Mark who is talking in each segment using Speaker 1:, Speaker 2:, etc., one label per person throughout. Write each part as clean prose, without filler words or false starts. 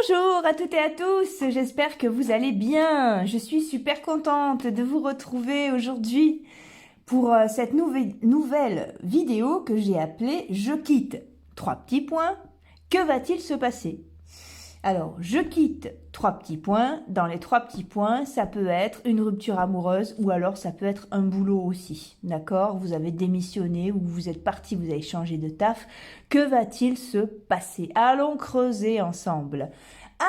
Speaker 1: Bonjour à toutes et à tous, j'espère que vous allez bien. Je suis super contente de vous retrouver aujourd'hui pour cette nouvelle vidéo que j'ai appelée Je quitte. Trois petits points, que va-t-il se passer? Alors, je quitte trois petits points. Dans les trois petits points, ça peut être une rupture amoureuse ou alors ça peut être un boulot aussi. D'accord? Vous avez démissionné ou vous êtes parti, vous avez changé de taf. Que va-t-il se passer? Allons creuser ensemble.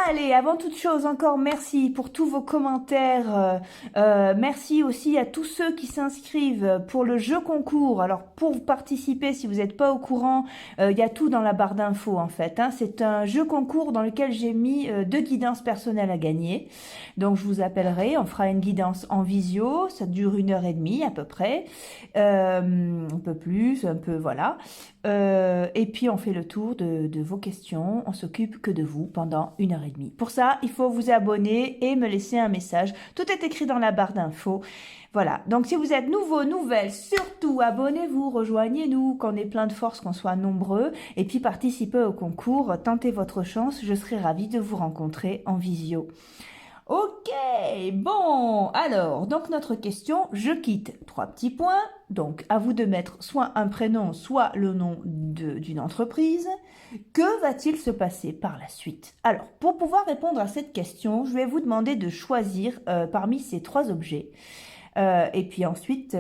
Speaker 1: Allez, avant toute chose, encore merci pour tous vos commentaires. Merci aussi à tous ceux qui s'inscrivent pour le jeu concours. Alors, pour participer, si vous n'êtes pas au courant, il y a tout dans la barre d'infos en fait. C'est un jeu concours dans lequel j'ai mis 2 guidances personnelles à gagner. Donc, je vous appellerai, on fera une guidance en visio. Ça dure 1h30 à peu près. Un peu plus, un peu, voilà. Et puis on fait le tour de vos questions, on s'occupe que de vous pendant 1h30. Pour ça, il faut vous abonner et me laisser un message. Tout est écrit dans la barre d'infos. Voilà, donc si vous êtes nouveau, nouvelle, surtout abonnez-vous, rejoignez-nous, qu'on ait plein de force, qu'on soit nombreux, et puis participez au concours, tentez votre chance, je serai ravie de vous rencontrer en visio. Ok, bon, alors, donc notre question, je quitte. Trois petits points, donc à vous de mettre soit un prénom, soit le nom d'une entreprise. Que va-t-il se passer par la suite? Alors, pour pouvoir répondre à cette question, je vais vous demander de choisir parmi ces trois objets. Et puis ensuite,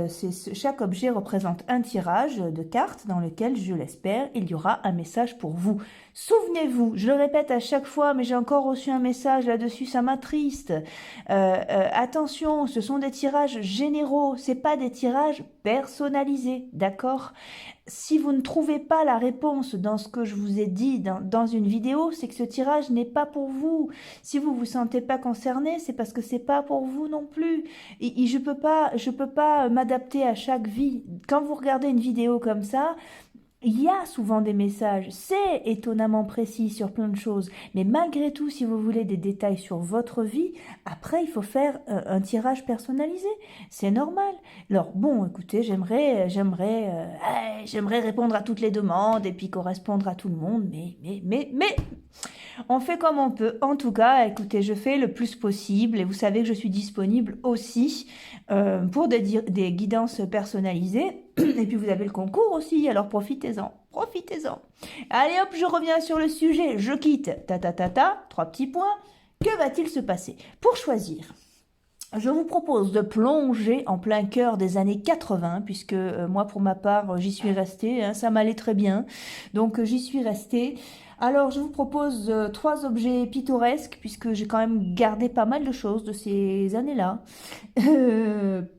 Speaker 1: chaque objet représente un tirage de cartes dans lequel, je l'espère, il y aura un message pour vous. Souvenez-vous, je le répète à chaque fois, mais j'ai encore reçu un message là-dessus, ça m'attriste. Attention, ce sont des tirages généraux, c'est pas des tirages personnalisés, d'accord? Si vous ne trouvez pas la réponse dans ce que je vous ai dit dans une vidéo, c'est que ce tirage n'est pas pour vous. Si vous vous sentez pas concerné, c'est parce que c'est pas pour vous non plus. Et je peux pas m'adapter à chaque vie. Quand vous regardez une vidéo comme ça, il y a souvent des messages, c'est étonnamment précis sur plein de choses, mais malgré tout, si vous voulez des détails sur votre vie, après il faut faire un tirage personnalisé, c'est normal. Alors bon, écoutez, j'aimerais répondre à toutes les demandes et puis correspondre à tout le monde, mais on fait comme on peut. En tout cas, écoutez, je fais le plus possible et vous savez que je suis disponible aussi pour des guidances personnalisées. Et puis vous avez le concours aussi, alors profitez-en, profitez-en. Allez hop, je reviens sur le sujet, je quitte, trois petits points. Que va-t-il se passer? Pour choisir, je vous propose de plonger en plein cœur des années 80, puisque moi pour ma part j'y suis restée, ça m'allait très bien, donc j'y suis restée. Alors je vous propose trois objets pittoresques, puisque j'ai quand même gardé pas mal de choses de ces années-là,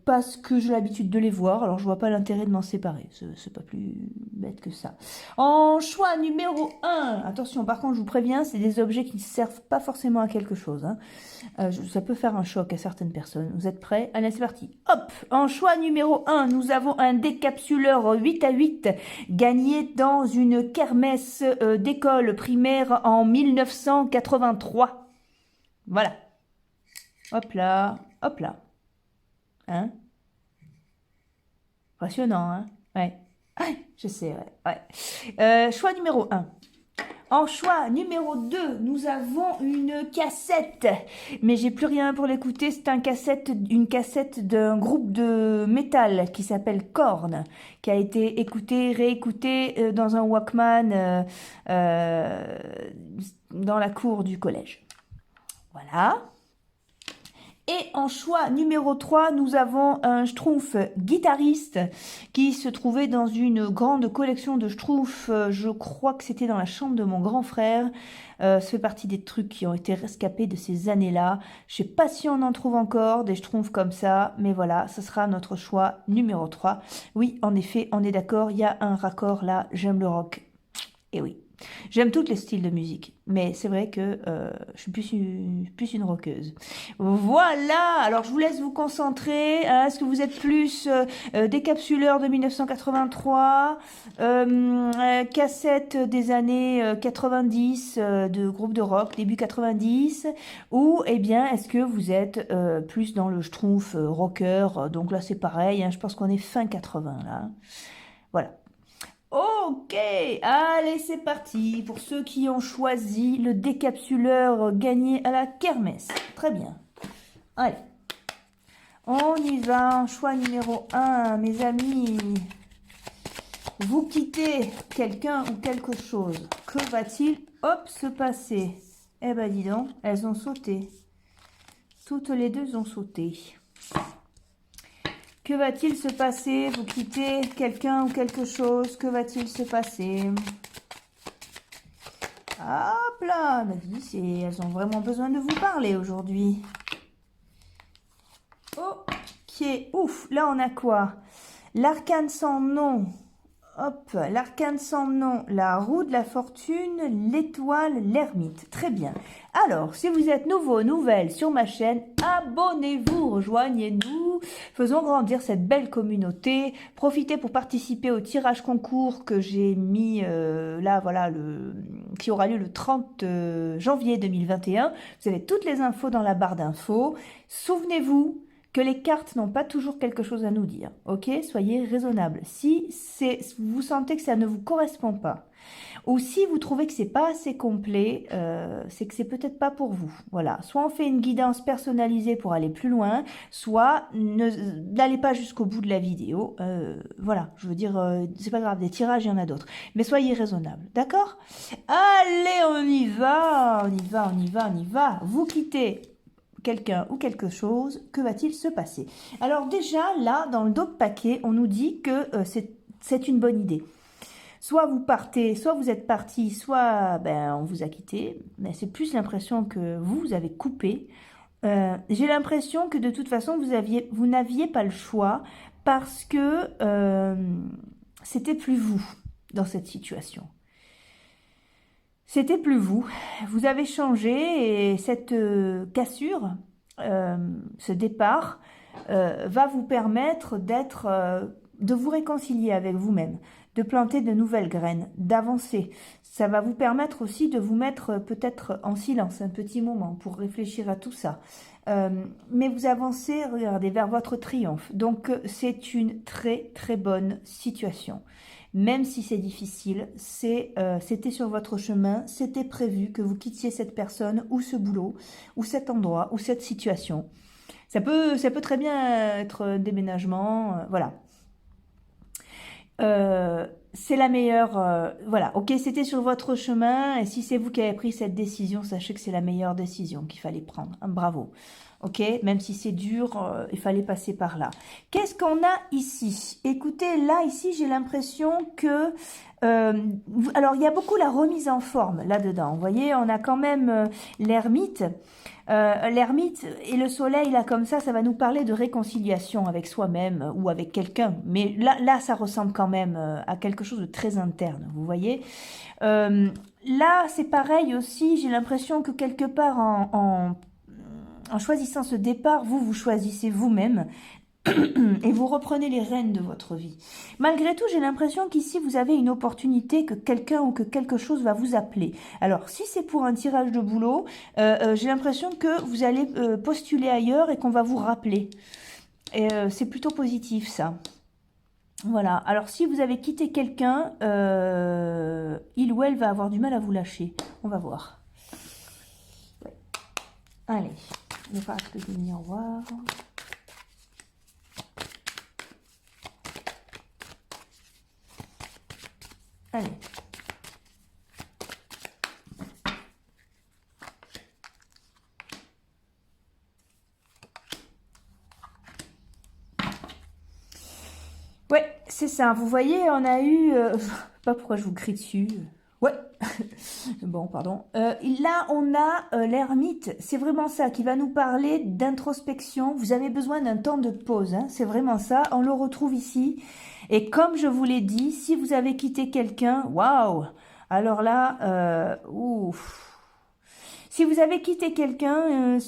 Speaker 1: parce que j'ai l'habitude de les voir, alors je vois pas l'intérêt de m'en séparer, c'est pas plus bête que ça. En choix numéro un, attention par contre je vous préviens, c'est des objets qui ne servent pas forcément à quelque chose, ça peut faire un choc à certaines personnes. Vous êtes prêts? Allez, c'est parti. Hop! En choix numéro un, nous avons un décapsuleur 8 à 8 gagné dans une kermesse d'école primaire en 1983. Voilà. Hop là, hop là. Hein? Impressionnant, hein? Ouais. Je sais, ouais. Choix numéro un. En choix numéro 2, nous avons une cassette. Mais j'ai plus rien pour l'écouter. C'est une cassette d'un groupe de métal qui s'appelle Korn, qui a été écoutée, réécoutée dans un Walkman dans la cour du collège. Voilà. Et en choix numéro 3, nous avons un Schtroumpf guitariste qui se trouvait dans une grande collection de Schtroumpfs. Je crois que c'était dans la chambre de mon grand frère. Ça fait partie des trucs qui ont été rescapés de ces années-là. Je sais pas si on en trouve encore des Schtroumpfs comme ça, mais voilà, ce sera notre choix numéro 3. Oui, en effet, on est d'accord, il y a un raccord là, j'aime le rock. Et oui. J'aime tous les styles de musique, mais c'est vrai que je suis plus une rockeuse. Voilà, alors je vous laisse vous concentrer. Est-ce que vous êtes plus décapsuleur de 1983, cassette des années 90 de groupe de rock, début 90, ou eh bien est-ce que vous êtes plus dans le schtroumpf rocker? Donc là c'est pareil, je pense qu'on est fin 80 là. Voilà. Ok, allez, c'est parti pour ceux qui ont choisi le décapsuleur gagné à la kermesse. Très bien. Allez, on y va. Choix numéro 1, mes amis. Vous quittez quelqu'un ou quelque chose. Que va-t-il, hop, se passer? Eh ben, dis donc, elles ont sauté. Toutes les deux ont sauté. Que va-t-il se passer? Vous quittez quelqu'un ou quelque chose. Que va-t-il se passer? Hop là, ma vie, elles ont vraiment besoin de vous parler aujourd'hui. Ok, ouf, là on a quoi? L'arcane sans nom. Hop, l'arcane sans nom, la roue de la fortune, l'étoile, l'ermite. Très bien. Alors, si vous êtes nouveau, nouvelle sur ma chaîne, abonnez-vous, rejoignez-nous. Faisons grandir cette belle communauté. Profitez pour participer au tirage concours que j'ai mis là, voilà, qui aura lieu le 30 janvier 2021. Vous avez toutes les infos dans la barre d'infos. Souvenez-vous que les cartes n'ont pas toujours quelque chose à nous dire, ok? Soyez raisonnable. Si vous sentez que ça ne vous correspond pas, ou si vous trouvez que c'est pas assez complet, c'est que c'est peut-être pas pour vous. Voilà. Soit on fait une guidance personnalisée pour aller plus loin, soit n'allez pas jusqu'au bout de la vidéo. Voilà, je veux dire, c'est pas grave, des tirages, il y en a d'autres. Mais soyez raisonnable, d'accord? Allez, on y va, on y va, on y va, on y va. Vous quittez quelqu'un ou quelque chose, que va-t-il se passer? Alors déjà, là, dans le dos de paquet, on nous dit que c'est une bonne idée. Soit vous partez, soit vous êtes parti, soit ben, on vous a quitté. Mais c'est plus l'impression que vous avez coupé. J'ai l'impression que de toute façon, vous n'aviez pas le choix parce que c'était plus vous dans cette situation. C'était plus vous. Vous avez changé et cette cassure, ce départ, va vous permettre de vous réconcilier avec vous-même, de planter de nouvelles graines, d'avancer. Ça va vous permettre aussi de vous mettre peut-être en silence un petit moment pour réfléchir à tout ça. Mais vous avancez, regardez, vers votre triomphe. Donc c'est une très très bonne situation. Même si c'est difficile, c'était sur votre chemin, c'était prévu que vous quittiez cette personne ou ce boulot, ou cet endroit, ou cette situation. Ça peut très bien être un déménagement, voilà. C'est la meilleure, voilà, ok, c'était sur votre chemin, et si c'est vous qui avez pris cette décision, sachez que c'est la meilleure décision qu'il fallait prendre, bravo, ok, même si c'est dur, il fallait passer par là. Qu'est-ce qu'on a ici? Écoutez, là, ici, j'ai l'impression que, alors, il y a beaucoup la remise en forme, là-dedans, vous voyez, on a quand même l'ermite. L'ermite et le soleil, là, comme ça va nous parler de réconciliation avec soi-même ou avec quelqu'un. Mais là, ça ressemble quand même à quelque chose de très interne, vous voyez. Là, c'est pareil aussi, j'ai l'impression que quelque part, en choisissant ce départ, vous choisissez vous-même. Et vous reprenez les rênes de votre vie. Malgré tout, j'ai l'impression qu'ici, vous avez une opportunité, que quelqu'un ou que quelque chose va vous appeler. Alors, si c'est pour un tirage de boulot, j'ai l'impression que vous allez postuler ailleurs et qu'on va vous rappeler. Et c'est plutôt positif, ça. Voilà. Alors, si vous avez quitté quelqu'un, il ou elle va avoir du mal à vous lâcher. On va voir. Ouais. Allez, le pack de miroir. Allez. Ouais, c'est ça. Vous voyez, on a eu... pas pourquoi je vous crie dessus. Ouais. Bon, pardon. Là, on a l'ermite. C'est vraiment ça qui va nous parler d'introspection. Vous avez besoin d'un temps de pause. Hein. C'est vraiment ça. On le retrouve ici. Et comme je vous l'ai dit, si vous avez quitté quelqu'un, waouh! Alors là, ouf! Si vous avez quitté quelqu'un,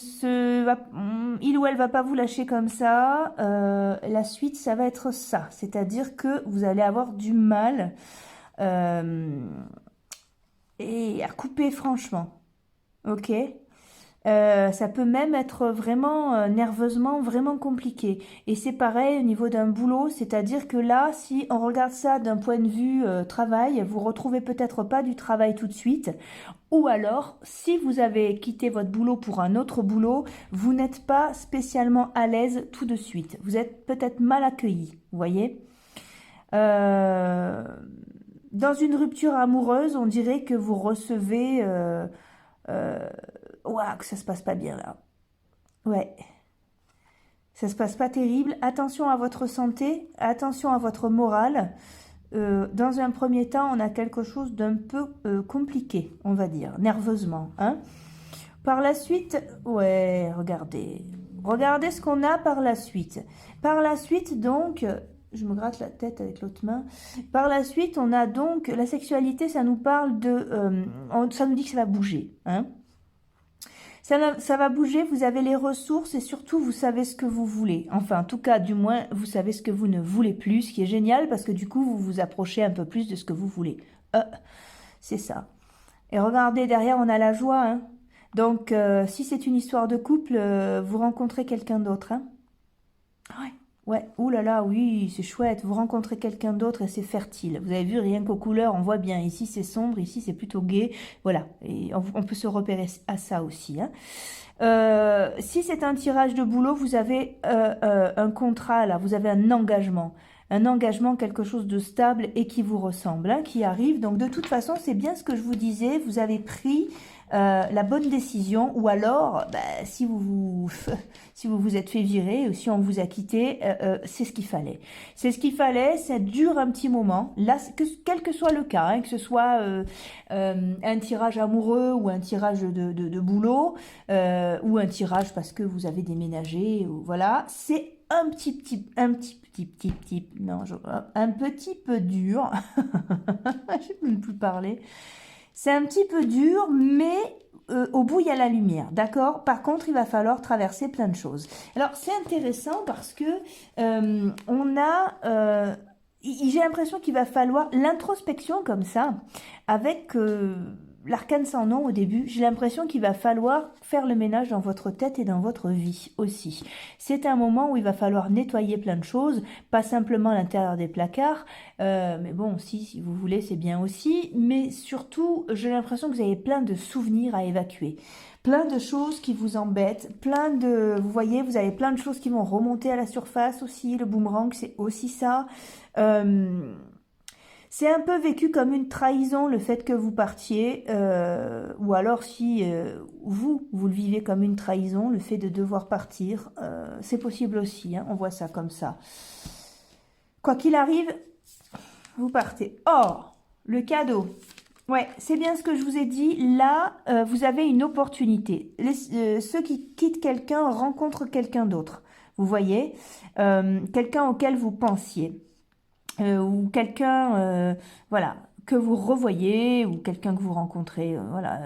Speaker 1: il ou elle va pas vous lâcher comme ça. La suite, ça va être ça. C'est-à-dire que vous allez avoir du mal et à couper franchement. Ok? Ça peut même être vraiment nerveusement vraiment compliqué. Et c'est pareil au niveau d'un boulot, c'est-à-dire que là, si on regarde ça d'un point de vue travail, vous retrouvez peut-être pas du travail tout de suite. Ou alors, si vous avez quitté votre boulot pour un autre boulot, vous n'êtes pas spécialement à l'aise tout de suite. Vous êtes peut-être mal accueilli, vous voyez. Euh, Dans une rupture amoureuse, on dirait que vous recevez... euh, ouah, que ça se passe pas bien là. Ouais, ça se passe pas terrible. Attention à votre santé, attention à votre morale. Dans un premier temps, on a quelque chose d'un peu compliqué, on va dire, nerveusement, hein. Par la suite, ouais, regardez. Regardez ce qu'on a par la suite. Par la suite, donc, je me gratte la tête avec l'autre main. Par la suite, on a donc la sexualité, ça nous parle de... ça nous dit que ça va bouger, hein. Ça va bouger, vous avez les ressources et surtout vous savez ce que vous voulez. Enfin, en tout cas, du moins, vous savez ce que vous ne voulez plus, ce qui est génial parce que du coup, vous vous approchez un peu plus de ce que vous voulez. C'est ça. Et regardez, derrière, on a la joie, hein. Donc, si c'est une histoire de couple, vous rencontrez quelqu'un d'autre, hein. Ouais. Ouais, ouh là là, oui, c'est chouette. Vous rencontrez quelqu'un d'autre et c'est fertile. Vous avez vu, rien qu'aux couleurs, on voit bien. Ici, c'est sombre, ici, c'est plutôt gai. Voilà, et on peut se repérer à ça aussi, hein. Si c'est un tirage de boulot, vous avez un contrat, là, vous avez un engagement. Un engagement, quelque chose de stable et qui vous ressemble, hein, qui arrive. Donc, de toute façon, c'est bien ce que je vous disais. Vous avez pris la bonne décision ou alors, bah, si si vous vous êtes fait virer ou si on vous a quitté, c'est ce qu'il fallait. C'est ce qu'il fallait, ça dure un petit moment. Là, quel que soit le cas, hein, que ce soit un tirage amoureux ou un tirage de boulot ou un tirage parce que vous avez déménagé, ou, voilà, c'est un petit peu dur. Je ne peux même plus parler. C'est un petit peu dur, mais au bout, il y a la lumière, d'accord? Par contre, il va falloir traverser plein de choses. Alors, c'est intéressant parce que j'ai l'impression qu'il va falloir l'introspection comme ça, avec l'arcane sans nom au début. J'ai l'impression qu'il va falloir faire le ménage dans votre tête et dans votre vie aussi. C'est un moment où il va falloir nettoyer plein de choses, pas simplement l'intérieur des placards, mais bon, si vous voulez, c'est bien aussi. Mais surtout, j'ai l'impression que vous avez plein de souvenirs à évacuer. Plein de choses qui vous embêtent, vous voyez, vous avez plein de choses qui vont remonter à la surface aussi. Le boomerang, c'est aussi ça. C'est un peu vécu comme une trahison le fait que vous partiez, ou alors si vous le vivez comme une trahison, le fait de devoir partir, c'est possible aussi, hein, on voit ça comme ça. Quoi qu'il arrive, vous partez. Oh, le cadeau. Ouais, c'est bien ce que je vous ai dit. Là, vous avez une opportunité. Ceux qui quittent quelqu'un rencontrent quelqu'un d'autre. Vous voyez, quelqu'un auquel vous pensiez. Ou quelqu'un, voilà, que vous revoyez, ou quelqu'un que vous rencontrez, voilà.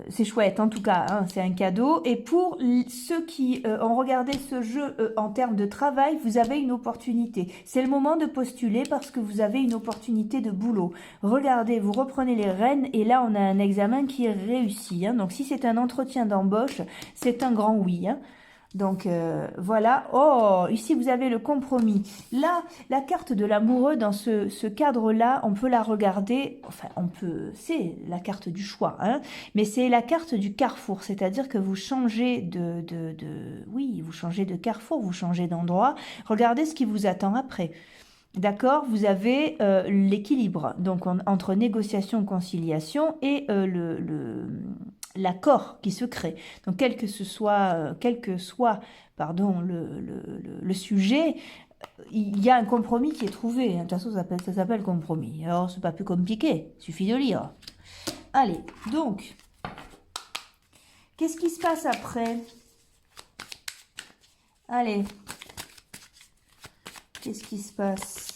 Speaker 1: C'est chouette, en tout cas, hein, c'est un cadeau. Et pour ceux qui ont regardé ce jeu en termes de travail, vous avez une opportunité. C'est le moment de postuler parce que vous avez une opportunité de boulot. Regardez, vous reprenez les rênes et là, on a un examen qui est réussi, hein. Donc, si c'est un entretien d'embauche, c'est un grand oui, hein. Donc voilà, oh, ici vous avez le compromis. Là, la carte de l'amoureux dans ce cadre-là, on peut la regarder, enfin c'est la carte du choix, hein, mais c'est la carte du carrefour, c'est-à-dire que vous changez oui, vous changez de carrefour, vous changez d'endroit, regardez ce qui vous attend après. D'accord, vous avez l'équilibre, donc entre négociation, conciliation et l'accord qui se crée. Donc quel que soit pardon, le sujet, il y a un compromis qui est trouvé. De toute façon, ça s'appelle compromis. Alors, c'est pas plus compliqué, il suffit de lire. Allez, donc, qu'est-ce qui se passe après? Allez, qu'est-ce qui se passe?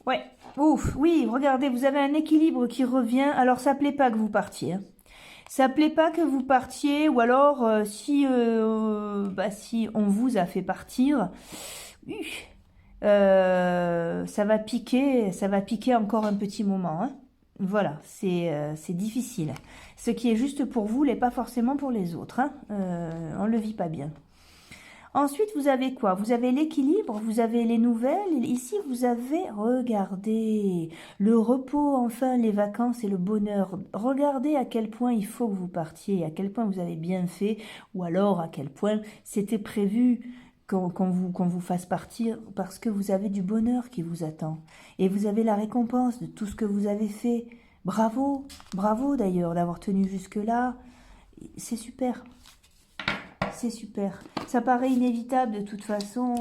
Speaker 1: Ouais, ouf, oui, regardez, vous avez un équilibre qui revient. Alors, ça plaît pas que vous partiez, hein. Ça plaît pas que vous partiez, ou alors si on vous a fait partir, ça va piquer encore un petit moment, hein. Voilà, c'est difficile. Ce qui est juste pour vous n'est pas forcément pour les autres, hein. On ne le vit pas bien. Ensuite, vous avez quoi? Vous avez l'équilibre, vous avez les nouvelles. Ici, vous avez, regardez, le repos, enfin, les vacances et le bonheur. Regardez à quel point il faut que vous partiez, à quel point vous avez bien fait, ou alors à quel point c'était prévu qu'on vous fasse partir, parce que vous avez du bonheur qui vous attend. Et vous avez la récompense de tout ce que vous avez fait. Bravo, bravo d'ailleurs d'avoir tenu jusque-là. C'est super. C'est super. Ça paraît inévitable de toute façon.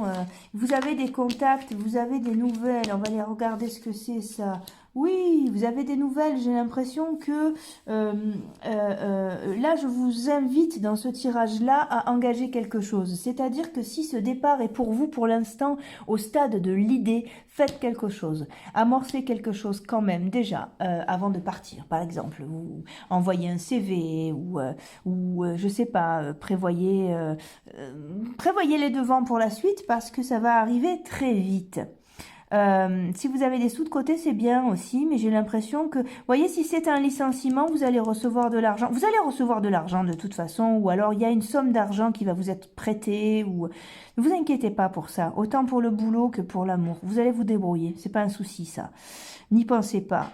Speaker 1: Vous avez des contacts, vous avez des nouvelles. On va aller regarder ce que c'est ça. Oui, vous avez des nouvelles. J'ai l'impression que là, je vous invite dans ce tirage-là à engager quelque chose. C'est-à-dire que si ce départ est pour vous, pour l'instant, au stade de l'idée, faites quelque chose. Amorcez quelque chose quand même, déjà, avant de partir. Par exemple, vous envoyez un CV ou je sais pas, prévoyez les devants pour la suite parce que ça va arriver très vite. Si vous avez des sous de côté, c'est bien aussi, mais j'ai l'impression que, voyez, si c'est un licenciement, vous allez recevoir de l'argent. Vous allez recevoir de l'argent de toute façon, ou alors il y a une somme d'argent qui va vous être prêtée, ou ne vous inquiétez pas pour ça, autant pour le boulot que pour l'amour. Vous allez vous débrouiller, c'est pas un souci ça. N'y pensez pas.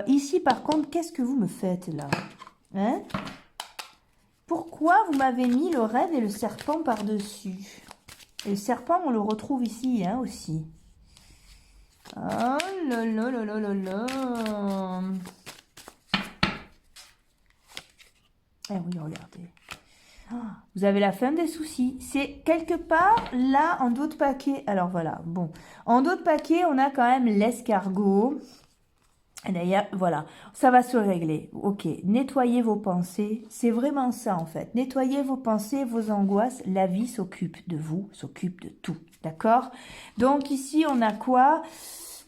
Speaker 1: Ici, par contre, qu'est-ce que vous me faites là? Hein? Pourquoi vous m'avez mis le rêve et le serpent par-dessus? Et le serpent, on le retrouve ici, hein, aussi. Oh là là là là là là. Eh oui, regardez. Vous avez la fin des soucis. C'est quelque part là, en dos de paquet. Alors voilà, bon. En dos de paquet, on a quand même l'escargot. Et d'ailleurs, voilà, ça va se régler. Ok, nettoyez vos pensées. C'est vraiment ça en fait. Nettoyez vos pensées, vos angoisses. La vie s'occupe de vous, s'occupe de tout. D'accord? Donc ici, on a quoi?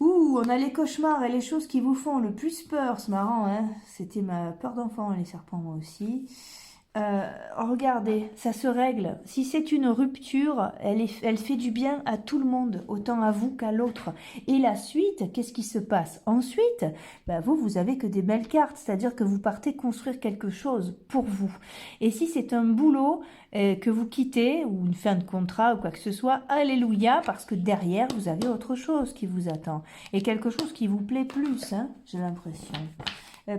Speaker 1: On a les cauchemars et les choses qui vous font le plus peur. C'est marrant, hein? C'était ma peur d'enfant, les serpents, moi aussi. Regardez, ça se règle. Si c'est une rupture, elle fait du bien à tout le monde, autant à vous qu'à l'autre. Et la suite, qu'est-ce qui se passe ensuite? Vous avez que des belles cartes, c'est-à-dire que vous partez construire quelque chose pour vous. Et si c'est un boulot que vous quittez, ou une fin de contrat, ou quoi que ce soit, alléluia, parce que derrière, vous avez autre chose qui vous attend. Et quelque chose qui vous plaît plus, hein, j'ai l'impression.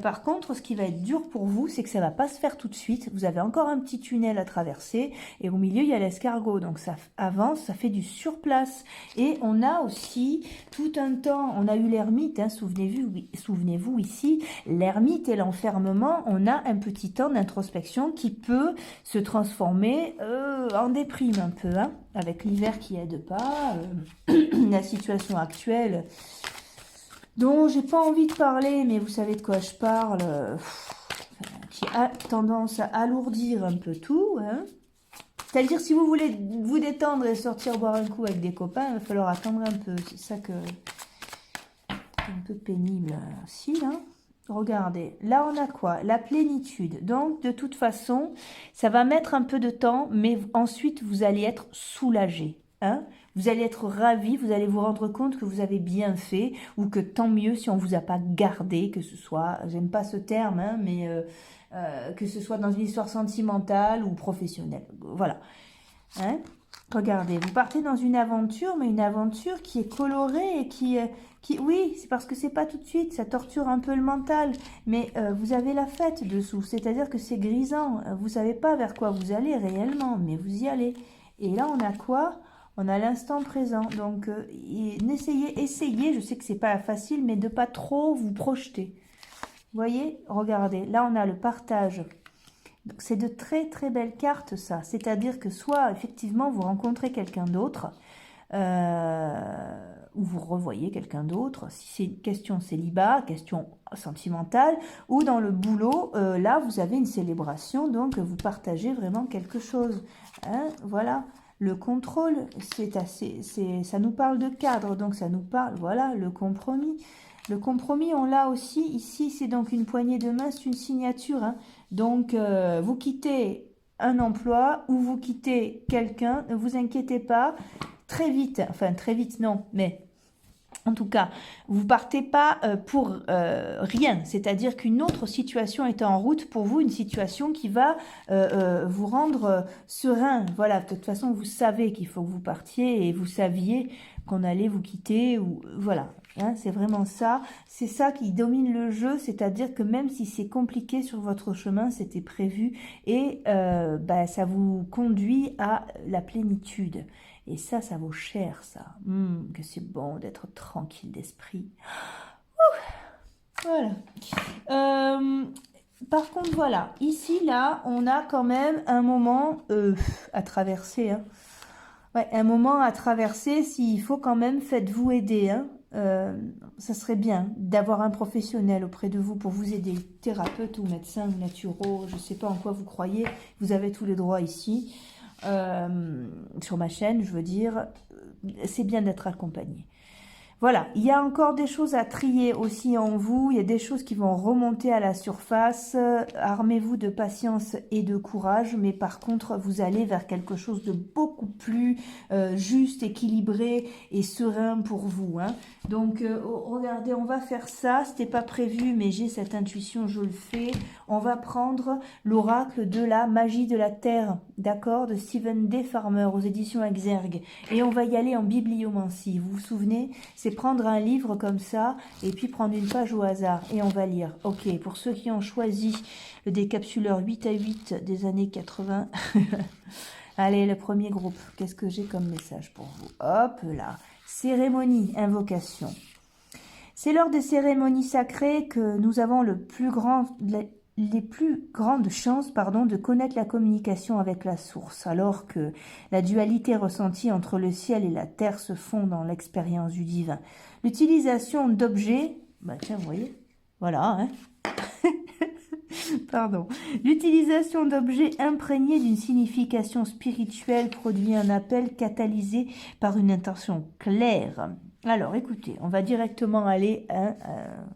Speaker 1: Par contre, ce qui va être dur pour vous, c'est que ça ne va pas se faire tout de suite. Vous avez encore un petit tunnel à traverser et au milieu, il y a l'escargot. Donc ça avance, ça fait du surplace. Et on a aussi tout un temps, on a eu l'ermite, hein, souvenez-vous ici, l'ermite et l'enfermement, on a un petit temps d'introspection qui peut se transformer en déprime un peu, hein, avec l'hiver qui aide pas, la situation actuelle dont j'ai pas envie de parler, mais vous savez de quoi je parle, qui a tendance à alourdir un peu tout, hein. C'est-à-dire, si vous voulez vous détendre et sortir boire un coup avec des copains, il va falloir attendre un peu. C'est ça que c'est un peu pénible aussi, là. Regardez, là on a quoi? La plénitude. Donc, de toute façon, ça va mettre un peu de temps, mais ensuite, vous allez être soulagé. Hein? Vous allez être ravi, vous allez vous rendre compte que vous avez bien fait, ou que tant mieux si on ne vous a pas gardé, que ce soit, j'aime pas ce terme, hein, mais que ce soit dans une histoire sentimentale ou professionnelle. Voilà. Hein? Regardez, vous partez dans une aventure, mais une aventure qui est colorée et oui, c'est parce que c'est pas tout de suite, ça torture un peu le mental, mais vous avez la fête dessous, c'est-à-dire que c'est grisant, vous savez pas vers quoi vous allez réellement, mais vous y allez. Et là, on a quoi? On a l'instant présent, donc essayez, je sais que c'est pas facile, mais de pas trop vous projeter. Vous voyez, regardez, là on a le partage. C'est de très très belles cartes ça, c'est-à-dire que soit effectivement vous rencontrez quelqu'un d'autre, ou vous revoyez quelqu'un d'autre, si c'est une question célibat, question sentimentale, ou dans le boulot, là vous avez une célébration, donc vous partagez vraiment quelque chose. Hein, voilà. Le contrôle, ça nous parle de cadre, donc ça nous parle, voilà, le compromis. Le compromis, on l'a aussi, ici, c'est donc une poignée de main, c'est une signature. Hein. Donc, vous quittez un emploi ou vous quittez quelqu'un, ne vous inquiétez pas. très vite, enfin très vite non, mais en tout cas, vous partez pas pour rien, c'est-à-dire qu'une autre situation est en route pour vous, une situation qui va vous rendre serein. Voilà, de toute façon, vous savez qu'il faut que vous partiez et vous saviez qu'on allait vous quitter, ou voilà. Hein, c'est vraiment ça, c'est ça qui domine le jeu, c'est-à-dire que même si c'est compliqué sur votre chemin, c'était prévu et ça vous conduit à la plénitude. Et ça vaut cher, ça. Que c'est bon d'être tranquille d'esprit. Voilà. Par contre, voilà. Ici, là, on a quand même un moment à traverser. Hein. Ouais, un moment à traverser. S'il faut quand même, faites-vous aider. Hein. Ça serait bien d'avoir un professionnel auprès de vous pour vous aider. Thérapeute ou médecin ou naturo, je ne sais pas en quoi vous croyez. Vous avez tous les droits ici. Sur ma chaîne, je veux dire, c'est bien d'être accompagné. Voilà, il y a encore des choses à trier aussi en vous, il y a des choses qui vont remonter à la surface, armez-vous de patience et de courage, mais par contre, vous allez vers quelque chose de beaucoup plus juste, équilibré et serein pour vous. Hein. Donc, regardez, on va faire ça, c'était pas prévu, mais j'ai cette intuition, je le fais. On va prendre l'oracle de la magie de la terre, d'accord, de Stephen D. Farmer aux éditions Exergue, et on va y aller en bibliomancie, vous vous souvenez, c'est prendre un livre comme ça et puis prendre une page au hasard et on va lire. Ok, pour ceux qui ont choisi le décapsuleur 8 à 8 des années 80, allez, le premier groupe, qu'est-ce que j'ai comme message pour vous? Hop là, cérémonie, invocation. C'est lors des cérémonies sacrées que nous avons les plus grandes chances de connaître la communication avec la source, alors que la dualité ressentie entre le ciel et la terre se fond dans l'expérience du divin. L'utilisation d'objets, tiens, vous voyez, voilà, hein. Pardon. L'utilisation d'objets imprégnés d'une signification spirituelle produit un appel catalysé par une intention claire. Alors, écoutez, on va directement aller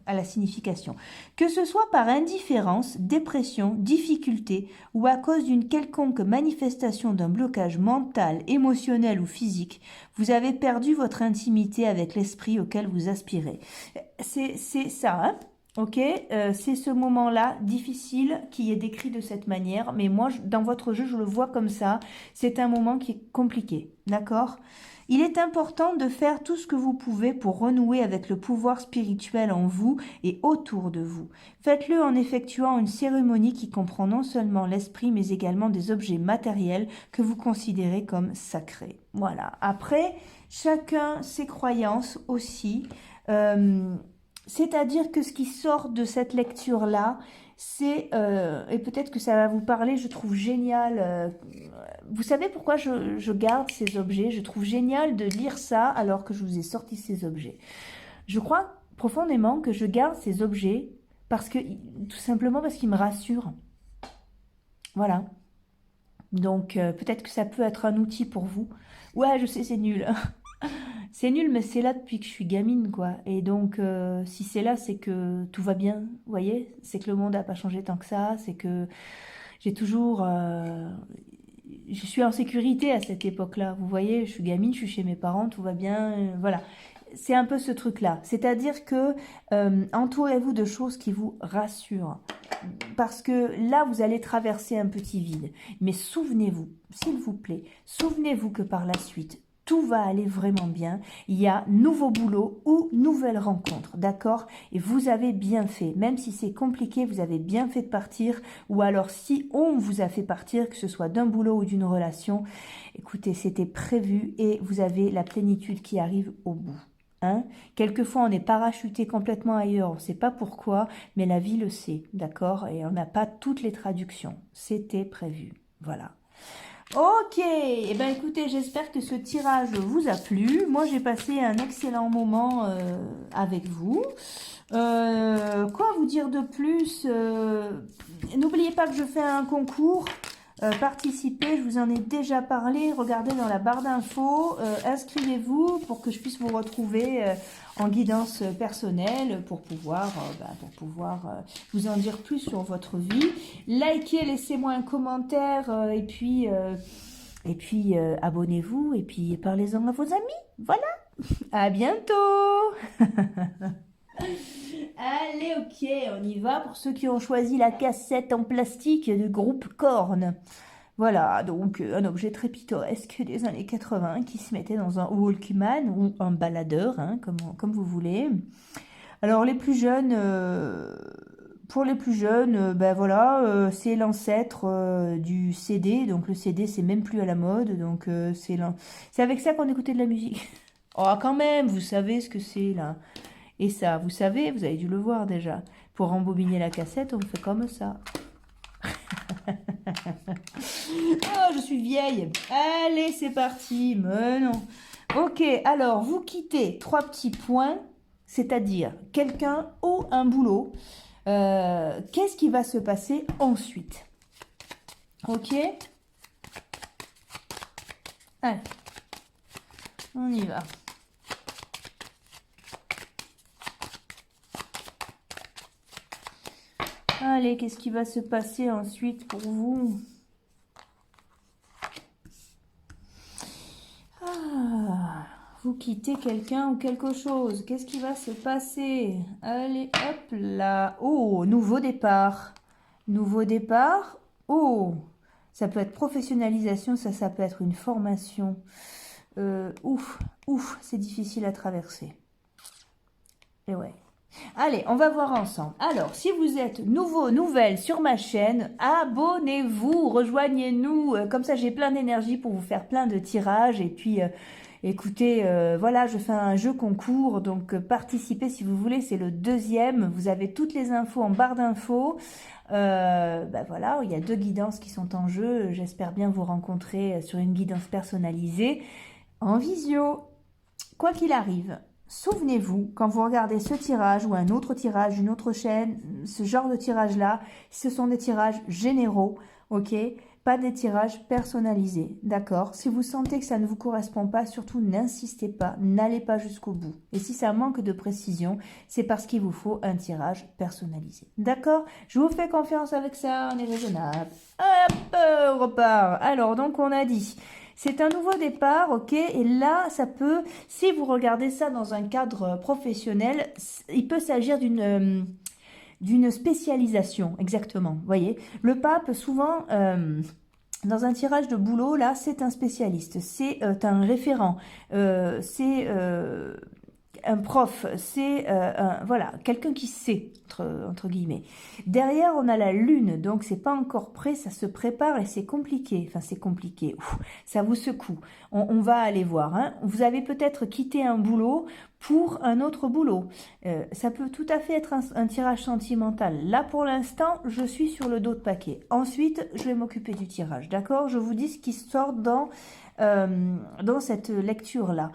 Speaker 1: à la signification. Que ce soit par indifférence, dépression, difficulté ou à cause d'une quelconque manifestation d'un blocage mental, émotionnel ou physique, vous avez perdu votre intimité avec l'esprit auquel vous aspirez. C'est ça, hein? Ok, c'est ce moment-là difficile qui est décrit de cette manière, mais moi, dans votre jeu, je le vois comme ça. C'est un moment qui est compliqué, d'accord ? Il est important de faire tout ce que vous pouvez pour renouer avec le pouvoir spirituel en vous et autour de vous. Faites-le en effectuant une cérémonie qui comprend non seulement l'esprit, mais également des objets matériels que vous considérez comme sacrés. Voilà. Après, chacun ses croyances aussi. C'est-à-dire que ce qui sort de cette lecture-là, c'est, et peut-être que ça va vous parler, je trouve génial, vous savez pourquoi je garde ces objets? Je trouve génial de lire ça alors que je vous ai sorti ces objets. Je crois profondément que je garde ces objets parce que, tout simplement parce qu'ils me rassurent. Voilà. Donc, peut-être que ça peut être un outil pour vous. Ouais, je sais, c'est nul. C'est nul, mais c'est là depuis que je suis gamine, quoi. Et donc, si c'est là, c'est que tout va bien, vous voyez? C'est que le monde n'a pas changé tant que ça, c'est que j'ai toujours... je suis en sécurité à cette époque-là, vous voyez? Je suis gamine, je suis chez mes parents, tout va bien, voilà. C'est un peu ce truc-là. C'est-à-dire que entourez-vous de choses qui vous rassurent. Parce que là, vous allez traverser un petit vide. Mais souvenez-vous, s'il vous plaît, souvenez-vous que par la suite, tout va aller vraiment bien. Il y a nouveau boulot ou nouvelle rencontre, d'accord? Et vous avez bien fait. Même si c'est compliqué, vous avez bien fait de partir. Ou alors, si on vous a fait partir, que ce soit d'un boulot ou d'une relation, écoutez, c'était prévu et vous avez la plénitude qui arrive au bout. Hein? Quelquefois, on est parachuté complètement ailleurs, on ne sait pas pourquoi, mais la vie le sait, d'accord? Et on n'a pas toutes les traductions. C'était prévu. Voilà. Ok, eh ben écoutez, j'espère que ce tirage vous a plu. Moi, j'ai passé un excellent moment avec vous. Quoi vous dire de plus? N'oubliez pas que je fais un concours. Participez, je vous en ai déjà parlé. Regardez dans la barre d'infos. Inscrivez-vous pour que je puisse vous retrouver en guidance personnelle pour pouvoir vous en dire plus sur votre vie. Likez, laissez-moi un commentaire et puis Et puis, abonnez-vous et puis parlez-en à vos amis. Voilà. À bientôt. Allez, ok, on y va pour ceux qui ont choisi la cassette en plastique du groupe Korn. Voilà, donc un objet très pittoresque des années 80 qui se mettait dans un Walkman ou un baladeur, hein, comme vous voulez. Alors les plus jeunes, pour les plus jeunes, ben voilà, c'est l'ancêtre du CD. Donc le CD, c'est même plus à la mode. Donc c'est avec ça qu'on écoutait de la musique. Oh, quand même, vous savez ce que c'est là. Et ça, vous savez, vous avez dû le voir déjà. Pour rembobiner la cassette, on fait comme ça. Oh, je suis vieille. Allez, c'est parti. Mais non. Ok, alors, vous quittez 3 petits points, c'est-à-dire quelqu'un ou un boulot. Qu'est-ce qui va se passer ensuite? Ok? Allez, on y va. Allez, qu'est-ce qui va se passer ensuite pour vous? Ah, vous quittez quelqu'un ou quelque chose. Qu'est-ce qui va se passer? Allez, hop là. Oh, nouveau départ. Nouveau départ. Oh, ça peut être professionnalisation, ça peut être une formation. Ouf, c'est difficile à traverser. Et ouais. Allez, on va voir ensemble. Alors, si vous êtes nouvelle sur ma chaîne, abonnez-vous, rejoignez-nous. Comme ça, j'ai plein d'énergie pour vous faire plein de tirages. Et puis, écoutez, voilà, je fais un jeu concours. Donc, participez si vous voulez. C'est le 2e. Vous avez toutes les infos en barre d'infos. Ben voilà, il y a 2 guidances qui sont en jeu. J'espère bien vous rencontrer sur une guidance personnalisée en visio. Quoi qu'il arrive, souvenez-vous, quand vous regardez ce tirage ou un autre tirage, une autre chaîne, ce genre de tirage-là, ce sont des tirages généraux, ok? Pas des tirages personnalisés, d'accord? Si vous sentez que ça ne vous correspond pas, surtout n'insistez pas, n'allez pas jusqu'au bout. Et si ça manque de précision, c'est parce qu'il vous faut un tirage personnalisé, d'accord? Je vous fais confiance avec ça, on est raisonnable. Hop, on repart. Alors, donc on a dit... C'est un nouveau départ, ok? Et là, ça peut, si vous regardez ça dans un cadre professionnel, il peut s'agir d'une spécialisation, exactement. Vous voyez, le pape, souvent, dans un tirage de boulot, là, c'est un spécialiste, c'est un référent, c'est un prof, c'est voilà, quelqu'un qui sait, entre guillemets. Derrière, on a la lune, donc c'est pas encore prêt, ça se prépare et c'est compliqué. Enfin, c'est compliqué, ouf, ça vous secoue. On va aller voir. Hein. Vous avez peut-être quitté un boulot pour un autre boulot. Ça peut tout à fait être un tirage sentimental. Là, pour l'instant, je suis sur le dos de paquet. Ensuite, je vais m'occuper du tirage, d'accord? Je vous dis ce qui sort dans cette lecture-là.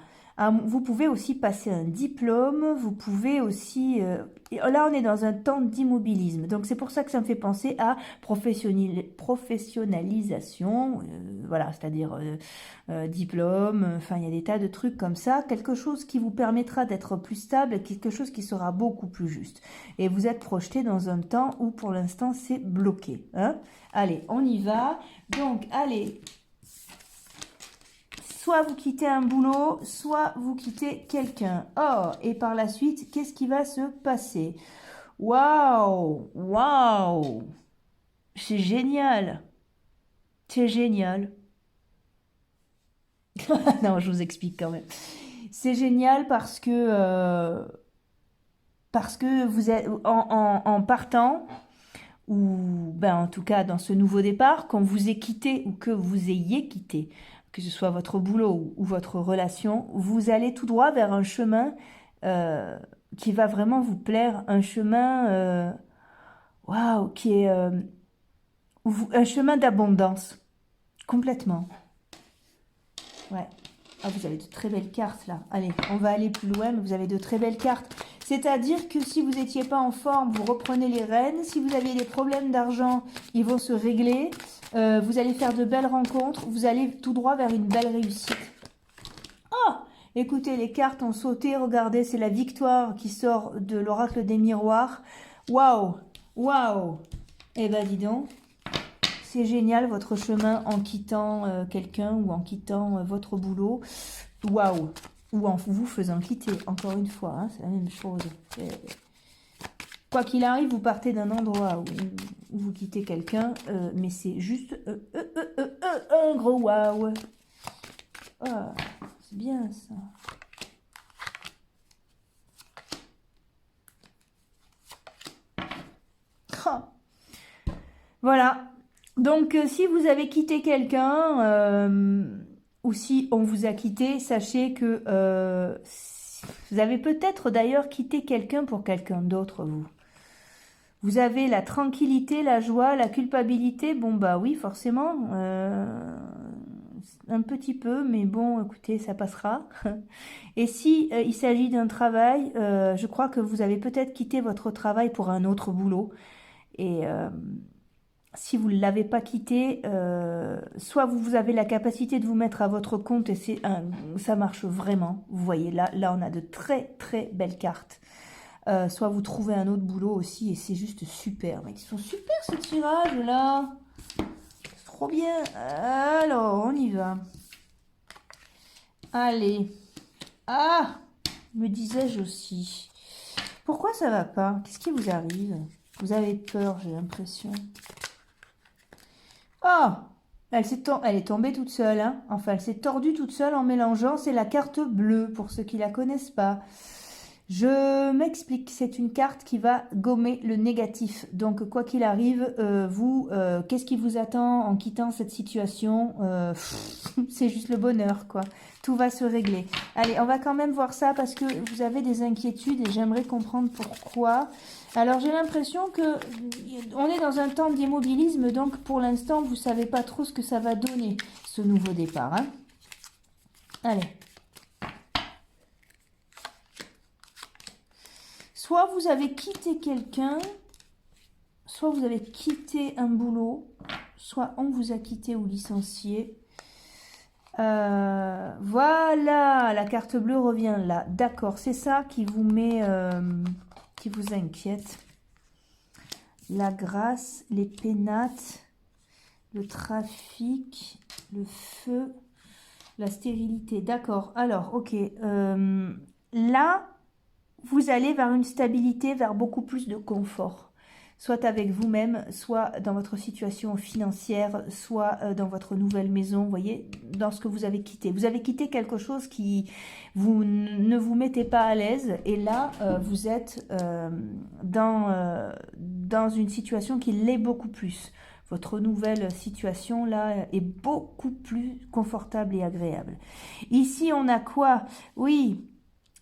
Speaker 1: Vous pouvez aussi passer un diplôme, vous pouvez aussi... là, on est dans un temps d'immobilisme. Donc, c'est pour ça que ça me fait penser à professionnalisation. Voilà, c'est-à-dire diplôme. Enfin, il y a des tas de trucs comme ça. Quelque chose qui vous permettra d'être plus stable, quelque chose qui sera beaucoup plus juste. Et vous êtes projeté dans un temps où, pour l'instant, c'est bloqué. Hein. Allez, on y va. Donc, allez... Soit vous quittez un boulot, soit vous quittez quelqu'un. Oh, et par la suite, qu'est-ce qui va se passer? Waouh, waouh, c'est génial. C'est génial. Non, je vous explique quand même. C'est génial parce que vous êtes en partant, ou ben, en tout cas dans ce nouveau départ, quand vous êtes quitté ou que vous ayez quitté, que ce soit votre boulot ou votre relation, vous allez tout droit vers un chemin qui va vraiment vous plaire, un chemin waouh, qui est un chemin d'abondance, complètement. Ouais. Ah, vous avez de très belles cartes là. Allez, on va aller plus loin, mais vous avez de très belles cartes. C'est-à-dire que si vous n'étiez pas en forme, vous reprenez les rênes. Si vous aviez des problèmes d'argent, ils vont se régler. Vous allez faire de belles rencontres. Vous allez tout droit vers une belle réussite. Oh, écoutez, les cartes ont sauté. Regardez, c'est la victoire qui sort de l'oracle des miroirs. Waouh, waouh. Eh ben, dis donc. c'est génial votre chemin en quittant quelqu'un ou en quittant votre boulot. Waouh! Ou en vous faisant quitter, encore une fois, hein, c'est la même chose. Quoi qu'il arrive, vous partez d'un endroit où vous quittez quelqu'un, mais c'est juste un gros waouh! Ah, c'est bien ça. Ah. Voilà. Donc, si vous avez quitté quelqu'un, ou si on vous a quitté, sachez que vous avez peut-être d'ailleurs quitté quelqu'un pour quelqu'un d'autre, vous. Vous avez la tranquillité, la joie, la culpabilité. Bon, bah oui, forcément. Un petit peu, mais bon, écoutez, ça passera. Et si il s'agit d'un travail, je crois que vous avez peut-être quitté votre travail pour un autre boulot. Et si vous ne l'avez pas quitté, soit vous avez la capacité de vous mettre à votre compte et ça marche vraiment. Vous voyez, là, on a de très, très belles cartes. Soit vous trouvez un autre boulot aussi et c'est juste super. Mais ils sont super ce tirage là. C'est trop bien. Alors, on y va. Allez. Ah, me disais-je aussi. Pourquoi ça va pas? Qu'est-ce qui vous arrive? Vous avez peur, j'ai l'impression. Oh, elle est tombée toute seule. Hein. Enfin, elle s'est tordue toute seule en mélangeant. C'est la carte bleue, pour ceux qui la connaissent pas. Je m'explique, c'est une carte qui va gommer le négatif. Donc, quoi qu'il arrive, qu'est-ce qui vous attend en quittant cette situation? C'est juste le bonheur, quoi. Tout va se régler. Allez, on va quand même voir ça parce que vous avez des inquiétudes et j'aimerais comprendre pourquoi. Alors, j'ai l'impression que on est dans un temps d'immobilisme, donc pour l'instant, vous savez pas trop ce que ça va donner, ce nouveau départ. Hein. Allez. Soit vous avez quitté quelqu'un, soit vous avez quitté un boulot, soit on vous a quitté ou licencié. Voilà, la carte bleue revient là. D'accord, c'est ça qui vous met, qui vous inquiète. La grâce, les pénates, le trafic, le feu, la stérilité. D'accord, alors, ok. Là, vous allez vers une stabilité, vers beaucoup plus de confort. Soit avec vous-même, soit dans votre situation financière, soit dans votre nouvelle maison, vous voyez, dans ce que vous avez quitté. Vous avez quitté quelque chose qui ne vous mettait pas à l'aise et là, vous êtes dans une situation qui l'est beaucoup plus. Votre nouvelle situation, là, est beaucoup plus confortable et agréable. Ici, on a quoi? Oui,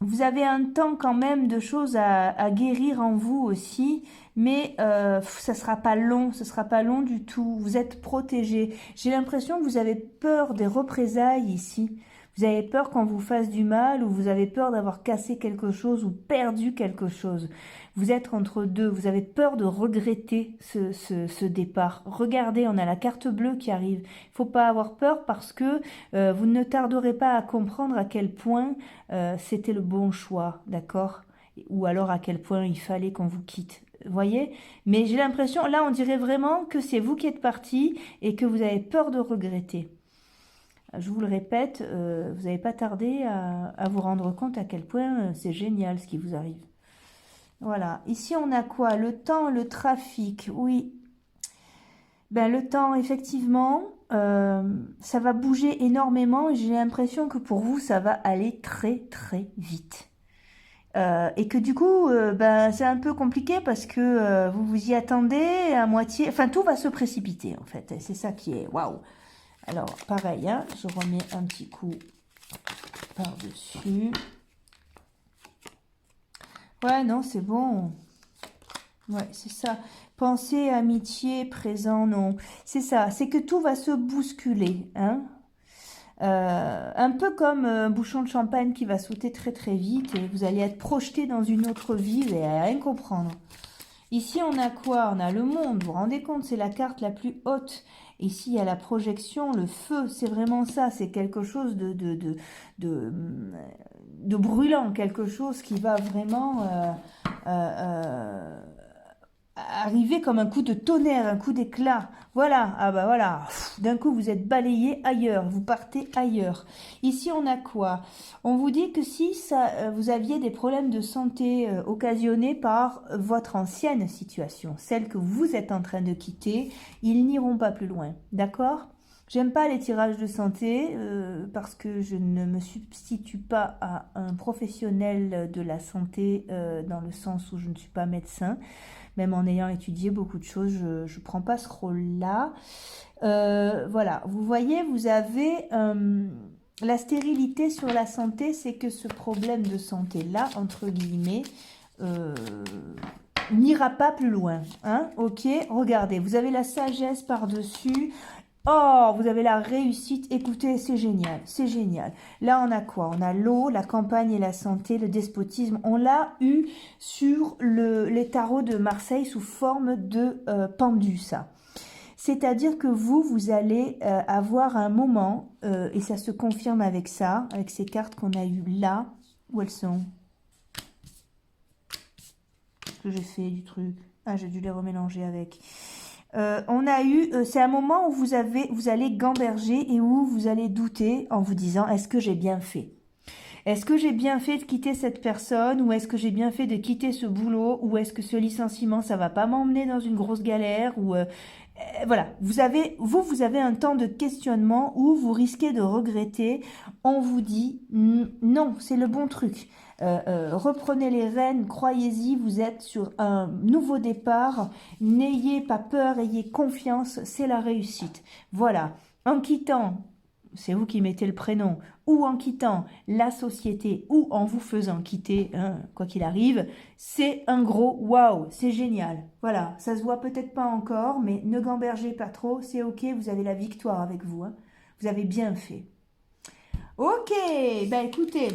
Speaker 1: vous avez un temps quand même de choses à guérir en vous aussi, mais ça sera pas long, ce sera pas long du tout. Vous êtes protégé. J'ai l'impression que vous avez peur des représailles ici. Vous avez peur qu'on vous fasse du mal ou vous avez peur d'avoir cassé quelque chose ou perdu quelque chose. Vous êtes entre deux. Vous avez peur de regretter ce départ. Regardez, on a la carte bleue qui arrive. Il ne faut pas avoir peur parce que vous ne tarderez pas à comprendre à quel point c'était le bon choix, d'accord? Ou alors à quel point il fallait qu'on vous quitte. Voyez? Mais j'ai l'impression, là on dirait vraiment que c'est vous qui êtes parti et que vous avez peur de regretter. Je vous le répète, vous n'avez pas tardé à vous rendre compte à quel point c'est génial ce qui vous arrive. Voilà. Ici, on a quoi? Le temps, le trafic. Oui. Ben, le temps, effectivement, ça va bouger énormément. J'ai l'impression que pour vous, ça va aller très, très vite. Et que du coup, ben, c'est un peu compliqué parce que vous vous y attendez à moitié. Enfin, tout va se précipiter, en fait. C'est ça qui est... Waouh! Alors, pareil, hein, je remets un petit coup par-dessus. Ouais, non, c'est bon. Ouais, c'est ça. Pensée, amitié, présent, non. C'est ça, c'est que tout va se bousculer, hein. Un peu comme un bouchon de champagne qui va sauter très très vite et vous allez être projeté dans une autre vie, vous n'allez rien comprendre. Ici, on a quoi? On a le monde, vous vous rendez compte, c'est la carte la plus haute. Ici, il y a la projection, le feu, c'est vraiment ça, c'est quelque chose de brûlant, quelque chose qui va vraiment arriver comme un coup de tonnerre, un coup d'éclat. Voilà, ah bah voilà, d'un coup vous êtes balayé ailleurs, vous partez ailleurs. Ici on a quoi? On vous dit que si vous aviez des problèmes de santé occasionnés par votre ancienne situation, celle que vous êtes en train de quitter, ils n'iront pas plus loin, d'accord? J'aime pas les tirages de santé parce que je ne me substitue pas à un professionnel de la santé dans le sens où je ne suis pas médecin. Même en ayant étudié beaucoup de choses, je ne prends pas ce rôle-là. Voilà, vous voyez, vous avez la stérilité sur la santé, c'est que ce problème de santé-là, entre guillemets, n'ira pas plus loin. Hein, ok, regardez, vous avez la sagesse par-dessus. Oh, vous avez la réussite. Écoutez, c'est génial, c'est génial. Là, on a quoi? On a l'eau, la campagne et la santé, le despotisme. On l'a eu sur les tarots de Marseille sous forme de pendu, ça. C'est-à-dire que vous allez avoir un moment, et ça se confirme avec ça, avec ces cartes qu'on a eues là. Où elles sont? Que j'ai fait du truc. Ah, j'ai dû les remélanger avec... on a eu, c'est un moment où vous allez gamberger et où vous allez douter en vous disant, est-ce que j'ai bien fait? Est-ce que j'ai bien fait de quitter cette personne ou est-ce que j'ai bien fait de quitter ce boulot ou est-ce que ce licenciement, ça va pas m'emmener dans une grosse galère ou voilà, vous avez un temps de questionnement où vous risquez de regretter. On vous dit non, c'est le bon truc. Reprenez les rênes, croyez-y, vous êtes sur un nouveau départ. N'ayez pas peur, ayez confiance, c'est la réussite. Voilà, en quittant, c'est vous qui mettez le prénom, ou en quittant la société, ou en vous faisant quitter, hein, quoi qu'il arrive, c'est un gros waouh, c'est génial. Voilà, ça se voit peut-être pas encore, mais ne gambergez pas trop, c'est ok, vous avez la victoire avec vous. Hein. Vous avez bien fait. Ok, ben écoutez...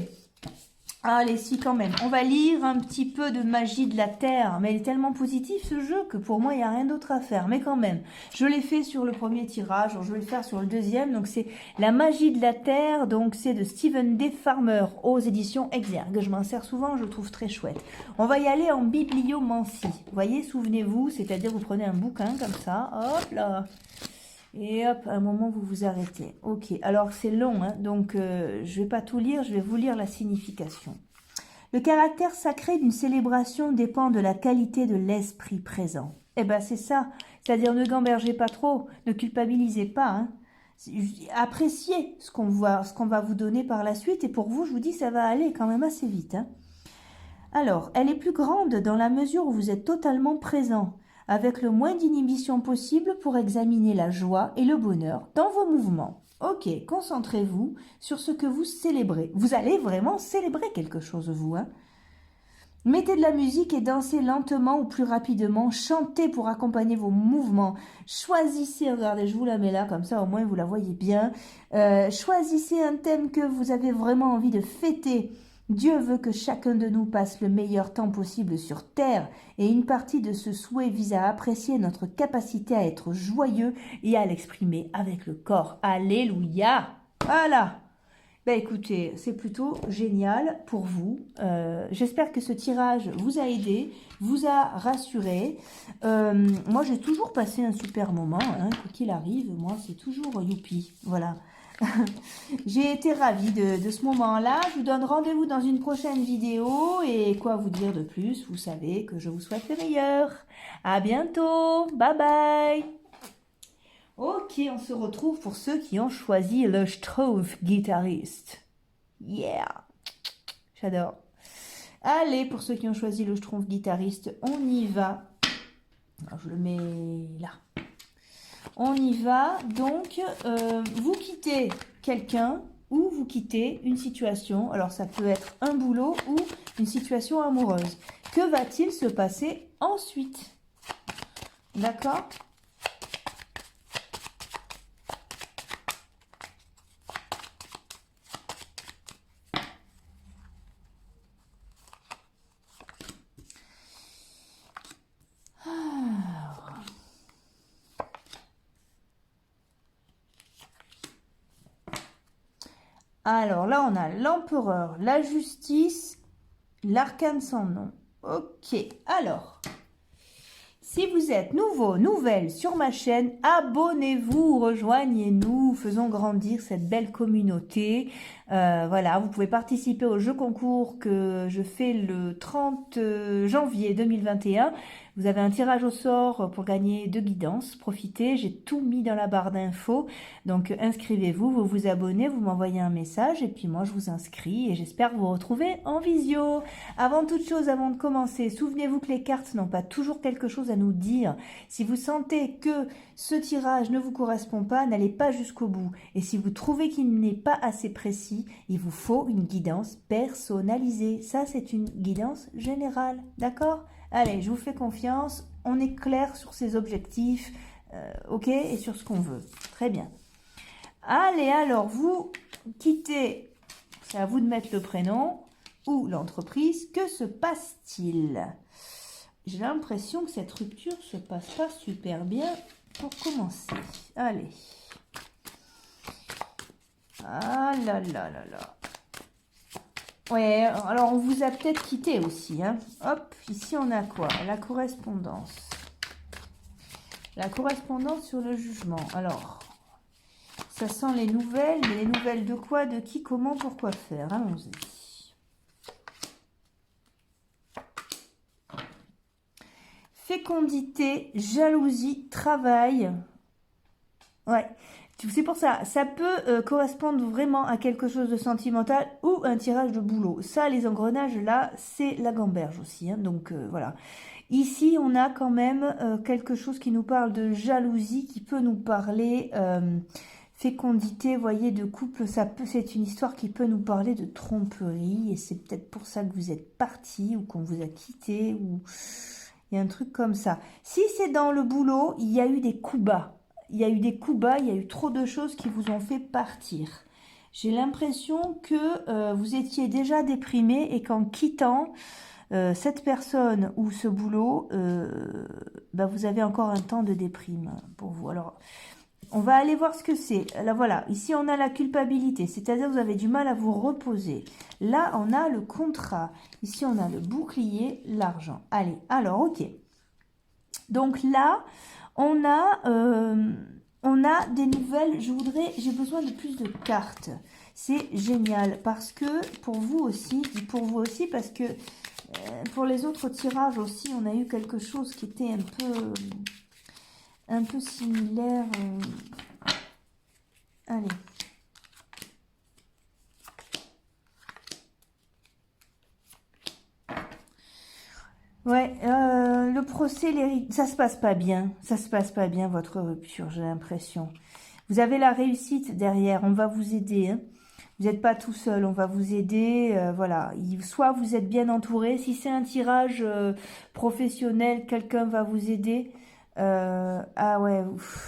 Speaker 1: Allez, si quand même. On va lire un petit peu de magie de la Terre. Mais il est tellement positif ce jeu que pour moi, il n'y a rien d'autre à faire. Mais quand même, je l'ai fait sur le premier tirage. Je vais le faire sur le deuxième. Donc c'est La magie de la Terre. Donc c'est de Stephen D. Farmer aux éditions Exergue. Je m'en sers souvent, je le trouve très chouette. On va y aller en bibliomancie. Vous voyez, souvenez-vous, c'est-à-dire vous prenez un bouquin comme ça. Hop là. Et hop, à un moment, vous vous arrêtez. Ok, alors c'est long, hein, donc je ne vais pas tout lire, je vais vous lire la signification. Le caractère sacré d'une célébration dépend de la qualité de l'esprit présent. Eh bien, c'est ça. C'est-à-dire, ne gambergez pas trop, ne culpabilisez pas. Hein. Appréciez ce qu'on va vous donner par la suite. Et pour vous, je vous dis, ça va aller quand même assez vite. Hein. Alors, elle est plus grande dans la mesure où vous êtes totalement présent, avec le moins d'inhibition possible pour examiner la joie et le bonheur dans vos mouvements. Ok, concentrez-vous sur ce que vous célébrez. Vous allez vraiment célébrer quelque chose, vous. Hein. Mettez de la musique et dansez lentement ou plus rapidement. Chantez pour accompagner vos mouvements. Choisissez, regardez, je vous la mets là, comme ça au moins vous la voyez bien. Choisissez un thème que vous avez vraiment envie de fêter. Dieu veut que chacun de nous passe le meilleur temps possible sur Terre et une partie de ce souhait vise à apprécier notre capacité à être joyeux et à l'exprimer avec le corps. Alléluia! Voilà! Ben écoutez, c'est plutôt génial pour vous. J'espère que ce tirage vous a aidé, vous a rassuré. Moi, j'ai toujours passé un super moment, hein, quoi qu'il arrive. Moi, c'est toujours youpi. Voilà. J'ai été ravie de ce moment-là. Je vous donne rendez-vous dans une prochaine vidéo. Et quoi vous dire de plus? Vous savez que je vous souhaite le meilleur. À bientôt. Bye bye. Ok, on se retrouve pour ceux qui ont choisi le Schtroumpf guitariste. Yeah. J'adore. Allez, pour ceux qui ont choisi le Schtroumpf guitariste, on y va. Alors, je le mets là. On y va, donc vous quittez quelqu'un ou vous quittez une situation. Alors ça peut être un boulot ou une situation amoureuse. Que va-t-il se passer ensuite? D'accord? Alors là, on a l'empereur, la justice, l'arcane sans nom. Ok, alors, Si vous êtes nouveau, nouvelle sur ma chaîne, abonnez-vous, rejoignez-nous, faisons grandir cette belle communauté. Voilà, vous pouvez participer au jeu concours que je fais le 30 janvier 2021. Vous avez un tirage au sort pour gagner 2 guidances. Profitez, j'ai tout mis dans la barre d'infos. Donc inscrivez-vous, vous vous abonnez, vous m'envoyez un message et puis moi je vous inscris et j'espère vous retrouver en visio. Avant toute chose, avant de commencer, souvenez-vous que les cartes n'ont pas toujours quelque chose à nous dire. Si vous sentez que ce tirage ne vous correspond pas, n'allez pas jusqu'au bout. Et si vous trouvez qu'il n'est pas assez précis, il vous faut une guidance personnalisée. Ça, c'est une guidance générale, d'accord ? Allez, je vous fais confiance, on est clair sur ses objectifs, ok, et sur ce qu'on veut. Très bien. Allez, alors, vous quittez, c'est à vous de mettre le prénom ou l'entreprise. Que se passe-t-il? J'ai l'impression que cette rupture se passe pas super bien pour commencer. Allez. Ah là là là là. Ouais, alors on vous a peut-être quitté aussi, hein. Hop, ici on a quoi? La correspondance. La correspondance sur le jugement. Alors, ça sent les nouvelles, mais les nouvelles de quoi? De qui? Comment? Pourquoi faire? Allons-y. Fécondité, jalousie, travail. Ouais. C'est pour ça, ça peut correspondre vraiment à quelque chose de sentimental ou un tirage de boulot. Ça, les engrenages, là, c'est la gamberge aussi. Hein, donc, voilà. Ici, on a quand même quelque chose qui nous parle de jalousie, qui peut nous parler fécondité, voyez, de couple. C'est une histoire qui peut nous parler de tromperie. Et c'est peut-être pour ça que vous êtes parti ou qu'on vous a quitté. Ou il y a un truc comme ça. Si c'est dans le boulot, il y a eu des coups bas. Il y a eu des coups bas, il y a eu trop de choses qui vous ont fait partir. J'ai l'impression que vous étiez déjà déprimé et qu'en quittant cette personne ou ce boulot, bah, vous avez encore un temps de déprime pour vous. Alors, on va aller voir ce que c'est. Là, voilà, ici on a la culpabilité, c'est-à-dire vous avez du mal à vous reposer. Là, on a le contrat. Ici, on a le bouclier, l'argent. Allez, alors, ok. Donc là... On a des nouvelles, j'ai besoin de plus de cartes. C'est génial parce que pour vous aussi parce que pour les autres tirages aussi, on a eu quelque chose qui était un peu similaire. Allez. Ouais, le procès, ça se passe pas bien. Ça se passe pas bien, votre rupture, j'ai l'impression. Vous avez la réussite derrière, on va vous aider. Hein. Vous n'êtes pas tout seul, on va vous aider. Voilà, soit vous êtes bien entouré. Si c'est un tirage professionnel, quelqu'un va vous aider. Ah ouais,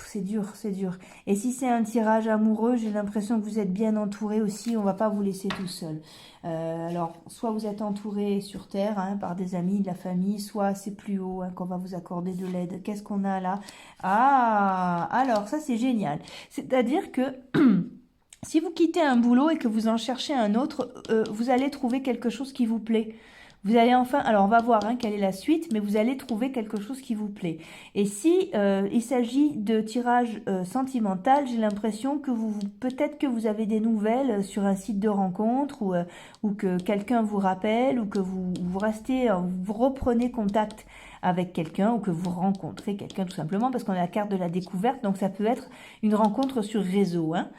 Speaker 1: c'est dur, c'est dur. Et si c'est un tirage amoureux, j'ai l'impression que vous êtes bien entouré aussi. On va pas vous laisser tout seul. Alors, soit vous êtes entouré sur Terre hein, par des amis, de la famille, soit c'est plus haut hein, qu'on va vous accorder de l'aide. Qu'est-ce qu'on a là? Ah, alors ça c'est génial. C'est-à-dire que si vous quittez un boulot et que vous en cherchez un autre, vous allez trouver quelque chose qui vous plaît. Vous allez enfin, alors on va voir hein, quelle est la suite, mais vous allez trouver quelque chose qui vous plaît. Et si il s'agit de tirage sentimental, j'ai l'impression que peut-être que vous avez des nouvelles sur un site de rencontre ou que quelqu'un vous rappelle ou que vous reprenez contact avec quelqu'un ou que vous rencontrez quelqu'un tout simplement parce qu'on a la carte de la découverte, donc ça peut être une rencontre sur réseau. Hein.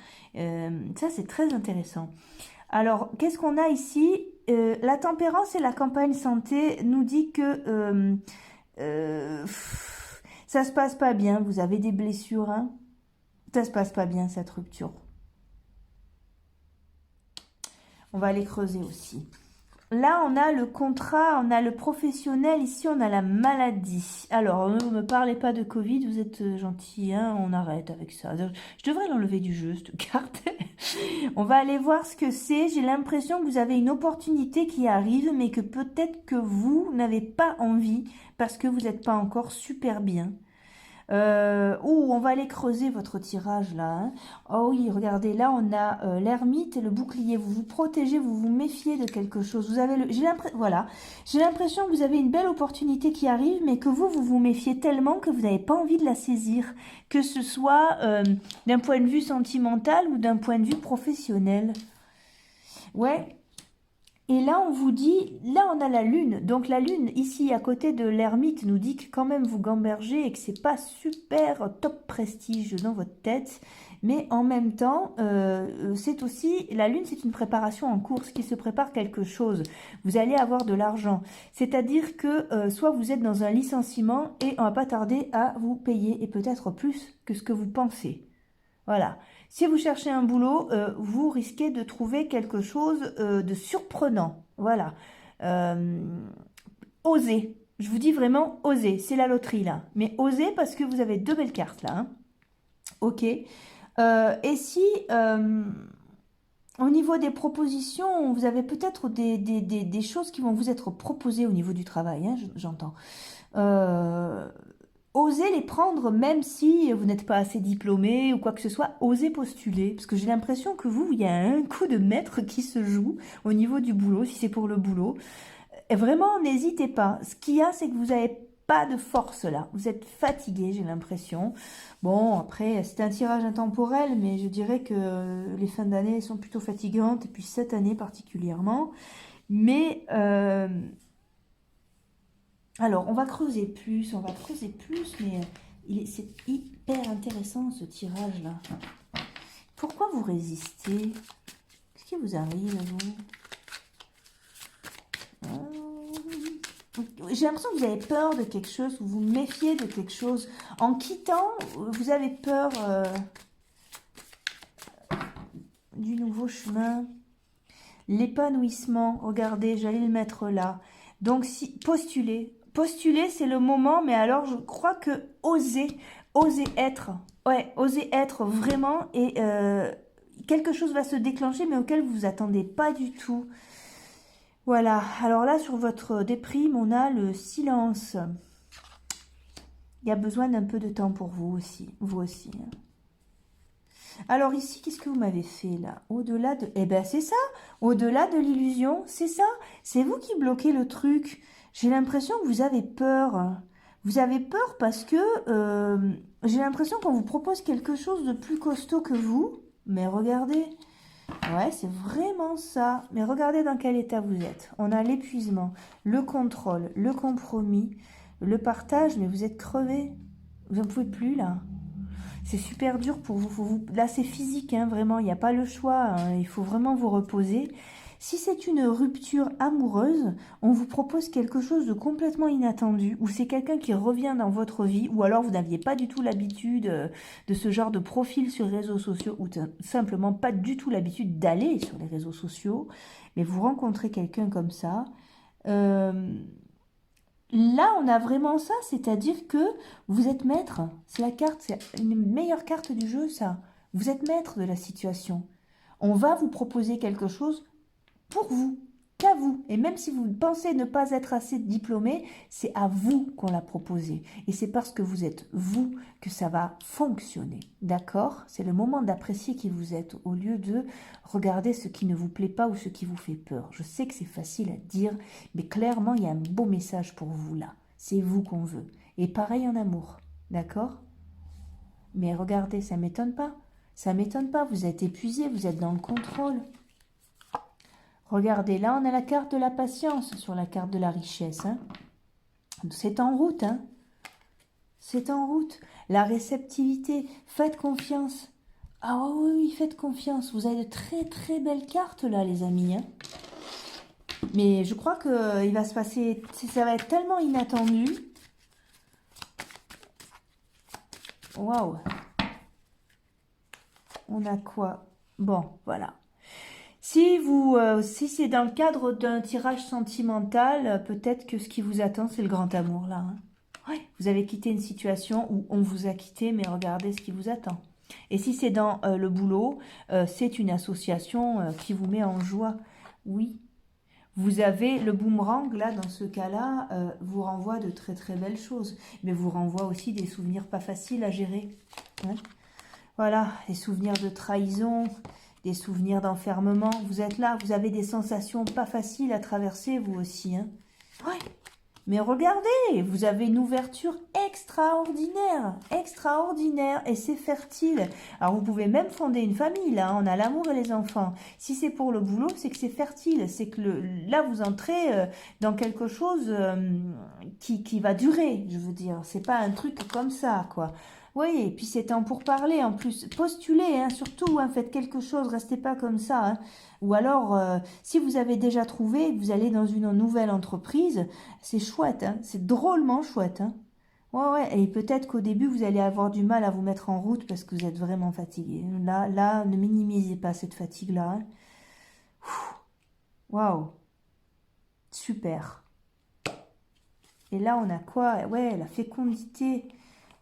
Speaker 1: Ça c'est très intéressant. Alors, qu'est-ce qu'on a ici? La tempérance et la campagne santé nous dit que ça se passe pas bien. Vous avez des blessures, hein? Ça se passe pas bien, cette rupture. On va aller creuser aussi. Là, on a le contrat, on a le professionnel. Ici, on a la maladie. Alors, ne me parlez pas de Covid, vous êtes gentil, hein, on arrête avec ça. Je devrais l'enlever du jeu, cette carte. On va aller voir ce que c'est. J'ai l'impression que vous avez une opportunité qui arrive, mais que peut-être que vous n'avez pas envie parce que vous n'êtes pas encore super bien. On va aller creuser votre tirage là. Hein. Oh oui, regardez, là on a l'ermite et le bouclier. Vous vous protégez, vous vous méfiez de quelque chose. Vous avez j'ai l'impression que vous avez une belle opportunité qui arrive, mais que vous vous méfiez tellement que vous n'avez pas envie de la saisir. Que ce soit d'un point de vue sentimental ou d'un point de vue professionnel. Ouais. Et là, on vous dit, là, on a la lune. Donc, la lune, ici, à côté de l'ermite, nous dit que quand même vous gambergez et que c'est pas super top prestige dans votre tête. Mais en même temps, c'est aussi, la lune, c'est une préparation en course qui se prépare quelque chose. Vous allez avoir de l'argent. C'est-à-dire que soit vous êtes dans un licenciement et on va pas tarder à vous payer et peut-être plus que ce que vous pensez. Voilà. Si vous cherchez un boulot, vous risquez de trouver quelque chose de surprenant. Voilà. Osez. Je vous dis vraiment osez. C'est la loterie là. Mais osez parce que vous avez deux belles cartes là. Hein. Ok. Et si au niveau des propositions, vous avez peut-être des choses qui vont vous être proposées au niveau du travail, hein, j'entends. Osez les prendre même si vous n'êtes pas assez diplômé ou quoi que ce soit, osez postuler. Parce que j'ai l'impression que vous, il y a un coup de maître qui se joue au niveau du boulot, si c'est pour le boulot. Et vraiment, n'hésitez pas. Ce qu'il y a, c'est que vous n'avez pas de force là. Vous êtes fatigué, j'ai l'impression. Bon, après, c'est un tirage intemporel, mais je dirais que les fins d'année sont plutôt fatigantes, et puis cette année particulièrement. Mais... alors, on va creuser plus, mais c'est hyper intéressant ce tirage-là. Pourquoi vous résistez? Qu'est-ce qui vous arrive, vous? J'ai l'impression que vous avez peur de quelque chose, vous vous méfiez de quelque chose. En quittant, vous avez peur du nouveau chemin. L'épanouissement, regardez, j'allais le mettre là. Donc, si postuler, c'est le moment, mais alors je crois que oser être, ouais, oser être vraiment, et quelque chose va se déclencher, mais auquel vous vous attendez pas du tout. Voilà, alors là, sur votre déprime, on a le silence. Il y a besoin d'un peu de temps pour vous aussi, hein. Alors ici, qu'est-ce que vous m'avez fait là? Au-delà de... Eh ben c'est ça, au-delà de l'illusion, c'est ça. C'est vous qui bloquez le truc. J'ai l'impression que vous avez peur. Vous avez peur parce que j'ai l'impression qu'on vous propose quelque chose de plus costaud que vous. Mais regardez, ouais, c'est vraiment ça. Mais regardez dans quel état vous êtes. On a l'épuisement, le contrôle, le compromis, le partage, mais vous êtes crevé. Vous n'en pouvez plus là. C'est super dur pour vous. Là, c'est physique, hein, vraiment. Il n'y a pas le choix. Hein, il faut vraiment vous reposer. Si c'est une rupture amoureuse, on vous propose quelque chose de complètement inattendu, ou c'est quelqu'un qui revient dans votre vie, ou alors vous n'aviez pas du tout l'habitude de ce genre de profil sur les réseaux sociaux, ou simplement pas du tout l'habitude d'aller sur les réseaux sociaux, mais vous rencontrez quelqu'un comme ça. Là, on a vraiment ça, c'est-à-dire que vous êtes maître. C'est la carte, c'est une meilleure carte du jeu, ça. Vous êtes maître de la situation. On va vous proposer quelque chose pour vous, qu'à vous. Et même si vous pensez ne pas être assez diplômé, c'est à vous qu'on l'a proposé. Et c'est parce que vous êtes vous que ça va fonctionner. D'accord? C'est le moment d'apprécier qui vous êtes au lieu de regarder ce qui ne vous plaît pas ou ce qui vous fait peur. Je sais que c'est facile à dire, mais clairement, il y a un beau message pour vous là. C'est vous qu'on veut. Et pareil en amour. D'accord? Mais regardez, ça ne m'étonne pas. Ça ne m'étonne pas. Vous êtes épuisé, vous êtes dans le contrôle. Regardez, là, on a la carte de la patience sur la carte de la richesse. Hein. C'est en route. Hein. C'est en route. La réceptivité. Faites confiance. Ah oui, faites confiance. Vous avez de très, très belles cartes, là, les amis. Hein. Mais je crois qu'il va se passer... Ça va être tellement inattendu. Waouh. On a quoi? Bon, voilà. Si c'est dans le cadre d'un tirage sentimental, peut-être que ce qui vous attend, c'est le grand amour, là. Hein. Ouais, vous avez quitté une situation où on vous a quitté, mais regardez ce qui vous attend. Et si c'est dans le boulot, c'est une association qui vous met en joie. Oui, Vous avez le boomerang, là, dans ce cas-là, vous renvoie de très très belles choses. Mais vous renvoie aussi des souvenirs pas faciles à gérer. Hein. Voilà, des souvenirs de trahison, des souvenirs d'enfermement. Vous êtes là, vous avez des sensations pas faciles à traverser, vous aussi. Hein. Ouais. Mais regardez, vous avez une ouverture extraordinaire, extraordinaire, et c'est fertile. Alors vous pouvez même fonder une famille, là, on a l'amour et les enfants. Si c'est pour le boulot, c'est que c'est fertile, c'est que là vous entrez dans quelque chose qui va durer, je veux dire. C'est pas un truc comme ça, quoi. Oui, et puis c'est temps pour parler en plus. Postulez, hein, surtout, hein, faites quelque chose, restez pas comme ça. Hein. Ou alors, si vous avez déjà trouvé, vous allez dans une nouvelle entreprise, c'est chouette, hein, c'est drôlement chouette. Hein. Ouais, et peut-être qu'au début, vous allez avoir du mal à vous mettre en route parce que vous êtes vraiment fatigué. Là, ne minimisez pas cette fatigue-là. Hein. Waouh, super. Et là, on a quoi? Ouais, la fécondité.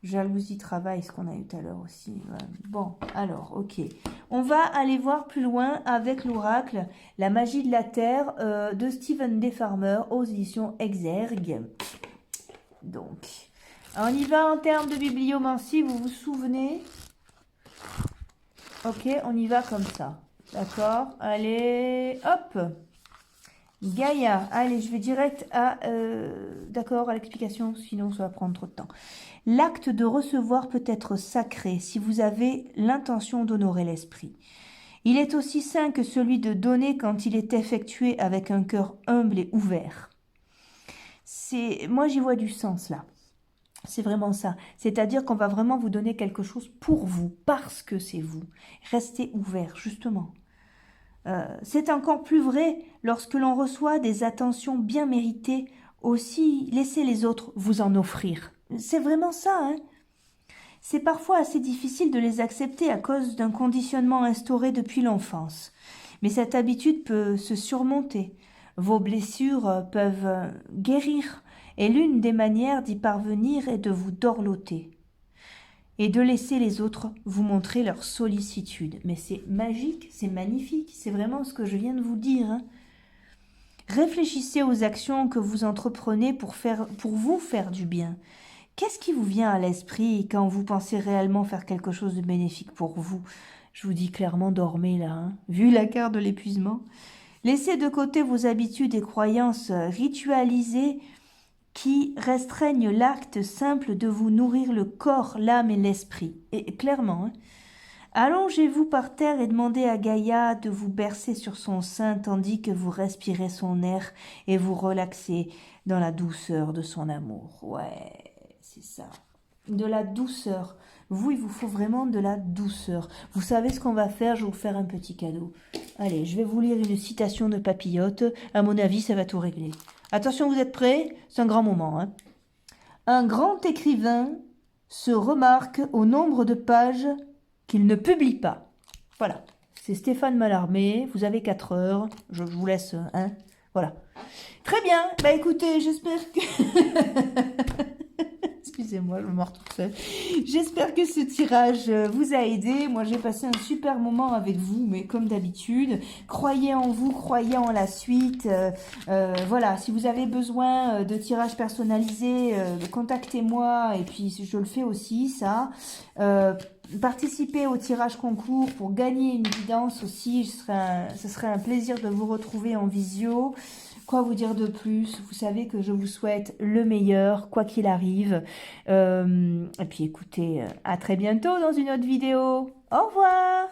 Speaker 1: Jalousie, travail, ce qu'on a eu tout à l'heure aussi. Ouais. Bon, alors, ok. On va aller voir plus loin avec l'oracle La magie de la Terre de Stephen D. Farmer aux éditions Exergue. Donc, on y va en termes de bibliomancie, vous vous souvenez? Ok, on y va comme ça. D'accord? Allez, hop! Gaïa, allez, je vais direct à, d'accord, à l'explication, sinon ça va prendre trop de temps. L'acte de recevoir peut être sacré si vous avez l'intention d'honorer l'esprit. Il est aussi saint que celui de donner quand il est effectué avec un cœur humble et ouvert. Moi j'y vois du sens là. C'est vraiment ça. C'est-à-dire qu'on va vraiment vous donner quelque chose pour vous, parce que c'est vous. Restez ouvert, justement. C'est encore plus vrai lorsque l'on reçoit des attentions bien méritées. Aussi, laissez les autres vous en offrir. C'est vraiment ça, hein. C'est parfois assez difficile de les accepter à cause d'un conditionnement instauré depuis l'enfance. Mais cette habitude peut se surmonter. Vos blessures peuvent guérir. Et l'une des manières d'y parvenir est de vous dorloter. Et de laisser les autres vous montrer leur sollicitude. Mais c'est magique, c'est magnifique, c'est vraiment ce que je viens de vous dire. Hein. Réfléchissez aux actions que vous entreprenez pour vous faire du bien. Qu'est-ce qui vous vient à l'esprit quand vous pensez réellement faire quelque chose de bénéfique pour vous? Je vous dis clairement, dormez là, hein, vu la carte de l'épuisement. Laissez de côté vos habitudes et croyances ritualisées qui restreignent l'acte simple de vous nourrir le corps, l'âme et l'esprit. Et clairement, hein, allongez-vous par terre et demandez à Gaïa de vous bercer sur son sein tandis que vous respirez son air et vous relaxez dans la douceur de son amour. Ouais, c'est ça. De la douceur. Vous, il vous faut vraiment de la douceur. Vous savez ce qu'on va faire? Je vais vous faire un petit cadeau. Allez, je vais vous lire une citation de Papillote. À mon avis, ça va tout régler. Attention, vous êtes prêts? C'est un grand moment. Hein. Un grand écrivain se remarque au nombre de pages qu'il ne publie pas. Voilà. C'est Stéphane Mallarmé. Vous avez 4 heures. Je vous laisse. Hein. Voilà. Très bien. Bah écoutez, j'espère que... Excusez-moi, je me mords toute seule. J'espère que ce tirage vous a aidé. Moi, j'ai passé un super moment avec vous, mais comme d'habitude, croyez en vous, croyez en la suite. Voilà, si vous avez besoin de tirages personnalisés, contactez-moi. Et puis, je le fais aussi, ça. Participez au tirage concours pour gagner une guidance aussi. Ce serait un plaisir de vous retrouver en visio. Quoi vous dire de plus? Vous savez que je vous souhaite le meilleur, quoi qu'il arrive. Et puis écoutez, à très bientôt dans une autre vidéo. Au revoir!